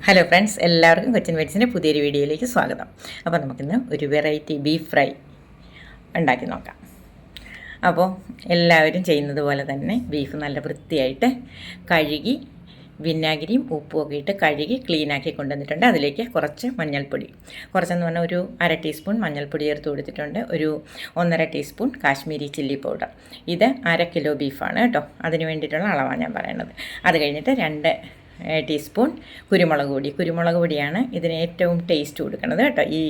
Hello friends, എല്ലാവർക്കും കൊച്ചിൻ വെറ്റ്സിൻ്റെ പുതിയൊരു വീഡിയോയിലേക്ക് സ്വാഗതം. അപ്പോൾ നമുക്കിന്ന് ഒരു വെറൈറ്റി ബീഫ് ഫ്രൈ ഉണ്ടാക്കി നോക്കാം. അപ്പോൾ എല്ലാവരും ചെയ്യുന്നത് പോലെ തന്നെ ബീഫ് നല്ല വൃത്തിയായിട്ട് കഴുകി വിനാഗിരിയും ഉപ്പും ഒക്കെ ഇട്ട് കഴുകി ക്ലീനാക്കി കൊണ്ടുവന്നിട്ടുണ്ട്. അതിലേക്ക് കുറച്ച് മഞ്ഞൾപ്പൊടി, കുറച്ചെന്ന് പറഞ്ഞാൽ ഒരു 1/2 ടീസ്പൂൺ മഞ്ഞൾപ്പൊടി ചേർത്ത് കൊടുത്തിട്ടുണ്ട്. ഒരു 1.5 ടീസ്പൂൺ കാശ്മീരി ചില്ലി പൗഡർ. ഇത് 1/2 കിലോ ബീഫാണ് കേട്ടോ. അതിന് വേണ്ടിയിട്ടുള്ള അളവാണ് ഞാൻ പറയുന്നത്. അത് കഴിഞ്ഞിട്ട് 2 ടീസ്പൂൺ കുരുമുളക് പൊടിയാണ് ഇതിന് ഏറ്റവും ടേസ്റ്റ് കൊടുക്കുന്നത് കേട്ടോ. ഈ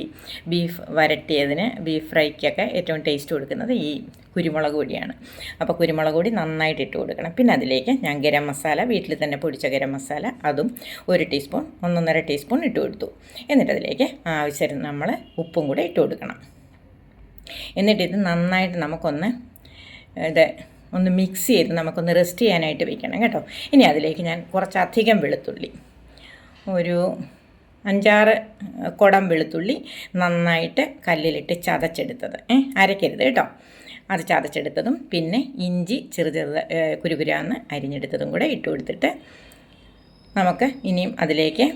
ബീഫ് വരട്ടിയതിന്, ബീഫ് ഫ്രൈക്കൊക്കെ ഏറ്റവും ടേസ്റ്റ് കൊടുക്കുന്നത് ഈ കുരുമുളക് പൊടിയാണ്. അപ്പോൾ കുരുമുളക് പൊടി നന്നായിട്ട് ഇട്ട് കൊടുക്കണം. പിന്നെ അതിലേക്ക് ഞാൻ ഗരം മസാല, വീട്ടിൽ തന്നെ പൊടിച്ച ഗരം മസാല, അതും 1 ടീസ്പൂൺ 1.5 ടീസ്പൂൺ ഇട്ട് കൊടുത്തു. എന്നിട്ട് അതിലേക്ക് ആവശ്യം നമ്മൾ ഉപ്പും കൂടെ ഇട്ട് കൊടുക്കണം. എന്നിട്ടിത് നന്നായിട്ട് നമുക്കൊന്ന് ഒന്ന് മിക്സ് ചെയ്ത് നമുക്കൊന്ന് റെസ്റ്റ് ചെയ്യാനായിട്ട് വെക്കണം കേട്ടോ. ഇനി അതിലേക്ക് ഞാൻ കുറച്ചധികം വെളുത്തുള്ളി, ഒരു 5-6 കുടം വെളുത്തുള്ളി നന്നായിട്ട് കല്ലിലിട്ട് ചതച്ചെടുത്തത്, അരയ്ക്കരുത് കേട്ടോ, അത് ചതച്ചെടുത്തതും, പിന്നെ ഇഞ്ചി കുരുകുരാന്ന് അരിഞ്ഞെടുത്തതും കൂടെ ഇട്ട് കൊടുത്തിട്ട് നമുക്ക് ഇനിയും അതിലേക്ക്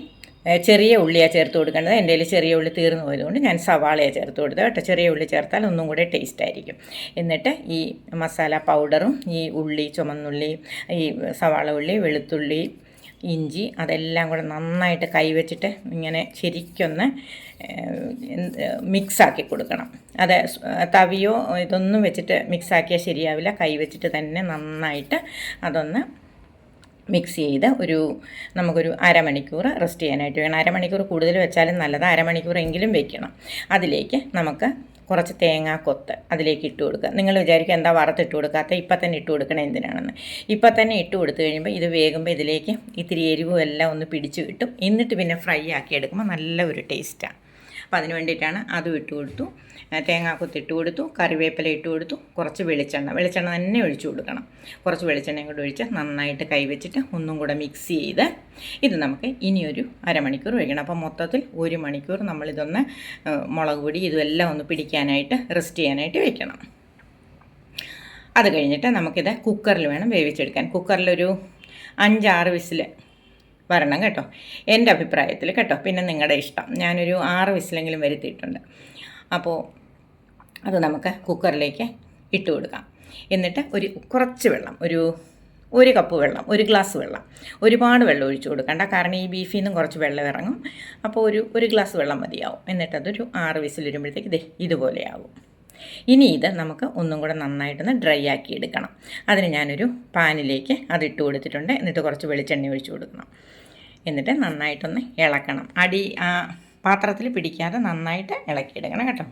ചെറിയ ഉള്ളിയാണ് ചേർത്ത് കൊടുക്കേണ്ടത്. എൻ്റെ കയ്യിൽ ചെറിയ ഉള്ളി തീർന്നു പോയതുകൊണ്ട് ഞാൻ സവാളയാണ് ചേർത്ത് കൊടുത്തത് കേട്ടോ. ചെറിയ ഉള്ളി ചേർത്താൽ ഒന്നും കൂടെ ടേസ്റ്റ് ആയിരിക്കും. എന്നിട്ട് ഈ മസാല പൗഡറും ഈ ഉള്ളി, ചുമന്നുള്ളി, ഈ സവാള ഉള്ളി, വെളുത്തുള്ളി, ഇഞ്ചി, അതെല്ലാം കൂടെ നന്നായിട്ട് കൈവച്ചിട്ട് ഇങ്ങനെ ശരിക്കൊന്ന് മിക്സാക്കി കൊടുക്കണം. അത് തവിയോ ഇതൊന്നും വെച്ചിട്ട് മിക്സാക്കിയാൽ ശരിയാവില്ല. കൈവച്ചിട്ട് തന്നെ നന്നായിട്ട് അതൊന്ന് മിക്സ് ചെയ്ത് നമുക്കൊരു അരമണിക്കൂർ റെസ്റ്റ് ചെയ്യാനായിട്ട് വേണം. അരമണിക്കൂർ കൂടുതൽ വെച്ചാലും നല്ലത്, അരമണിക്കൂറെങ്കിലും വെക്കണം. അതിലേക്ക് നമുക്ക് കുറച്ച് തേങ്ങാക്കൊത്ത് അതിലേക്ക് ഇട്ട് കൊടുക്കുക. നിങ്ങൾ വിചാരിക്കുക എന്താ വറുത്തിട്ട് കൊടുക്കാത്ത, ഇപ്പം തന്നെ ഇട്ട് കൊടുക്കണം എന്തിനാണെന്ന്. ഇപ്പം തന്നെ ഇട്ട് കൊടുത്തു കഴിയുമ്പോൾ ഇത് വേകുമ്പോൾ ഇതിലേക്ക് ഇത്തിരി എരിവും എല്ലാം ഒന്ന് പിടിച്ച് കിട്ടും. എന്നിട്ട് പിന്നെ ഫ്രൈ ആക്കി എടുക്കുമ്പോൾ നല്ല ഒരു ടേസ്റ്റാണ്. അപ്പോൾ അതിന് വേണ്ടിയിട്ടാണ് അതും ഇട്ട് കൊടുത്തു. തേങ്ങാക്കൊത്ത് ഇട്ട് കൊടുത്തു, കറിവേപ്പില ഇട്ട് കൊടുത്തു, കുറച്ച് വെളിച്ചെണ്ണ തന്നെ ഒഴിച്ചു കൊടുക്കണം. കുറച്ച് വെളിച്ചെണ്ണയും കൂടെ ഒഴിച്ച് നന്നായിട്ട് കൈവച്ചിട്ട് ഒന്നും കൂടെ മിക്സ് ചെയ്ത് ഇത് നമുക്ക് ഇനിയൊരു അരമണിക്കൂർ വയ്ക്കണം. അപ്പോൾ മൊത്തത്തിൽ 1 മണിക്കൂർ നമ്മളിതൊന്ന് മുളക് പൊടി ഇതെല്ലാം ഒന്ന് പിടിക്കാനായിട്ട് റെസ്റ്റ് ചെയ്യാനായിട്ട് വെക്കണം. അത് കഴിഞ്ഞിട്ട് നമുക്കിത് കുക്കറിൽ വേണം വേവിച്ചെടുക്കാൻ. കുക്കറിലൊരു 5-6 വിസിൽ വരണം കേട്ടോ, എൻ്റെ അഭിപ്രായത്തിൽ കേട്ടോ. പിന്നെ നിങ്ങളുടെ ഇഷ്ടം. ഞാനൊരു 6 വിസിലെങ്കിലും വരുത്തിയിട്ടുണ്ട്. അപ്പോൾ അത് നമുക്ക് കുക്കറിലേക്ക് ഇട്ട് കൊടുക്കാം. എന്നിട്ട് കുറച്ച് വെള്ളം, ഒരു കപ്പ് വെള്ളം, 1 ഗ്ലാസ് വെള്ളം, ഒരുപാട് വെള്ളം ഒഴിച്ചു കൊടുക്കണ്ട. കാരണം ഈ ബീഫിൽ നിന്നും കുറച്ച് വെള്ളം ഇറങ്ങും. അപ്പോൾ ഒരു ഗ്ലാസ് വെള്ളം മതിയാവും. എന്നിട്ട് അതൊരു 6 വിസിൽ വരുമ്പോഴത്തേക്ക് ഇതുപോലെയാവും. ഇനി ഇത് നമുക്ക് ഒന്നും കൂടെ നന്നായിട്ടൊന്ന് ഡ്രൈ ആക്കി എടുക്കണം. അതിന് ഞാനൊരു പാനിലേക്ക് അതിട്ട് കൊടുത്തിട്ടുണ്ട്. എന്നിട്ട് കുറച്ച് വെളിച്ചെണ്ണ ഒഴിച്ചു കൊടുക്കണം. എന്നിട്ട് നന്നായിട്ടൊന്ന് ഇളക്കണം. പാത്രത്തിൽ പിടിക്കാതെ നന്നായിട്ട് ഇളക്കിയെടുക്കണം കേട്ടോ.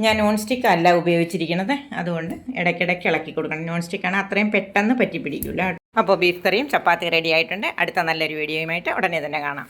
ഞാൻ നോൺ സ്റ്റിക്ക് അല്ല ഉപയോഗിച്ചിരിക്കുന്നത്, അതുകൊണ്ട് ഇടയ്ക്കിടയ്ക്ക് ഇളക്കി കൊടുക്കണം. നോൺ സ്റ്റിക്കാണ്, അത്രയും പെട്ടെന്ന് പറ്റി പിടിക്കില്ല. അപ്പോൾ ബീഫ് കറിയും ചപ്പാത്തി റെഡി ആയിട്ടുണ്ട്. അടുത്ത നല്ലൊരു വീഡിയോയുമായിട്ട് ഉടനെ തന്നെ കാണാം.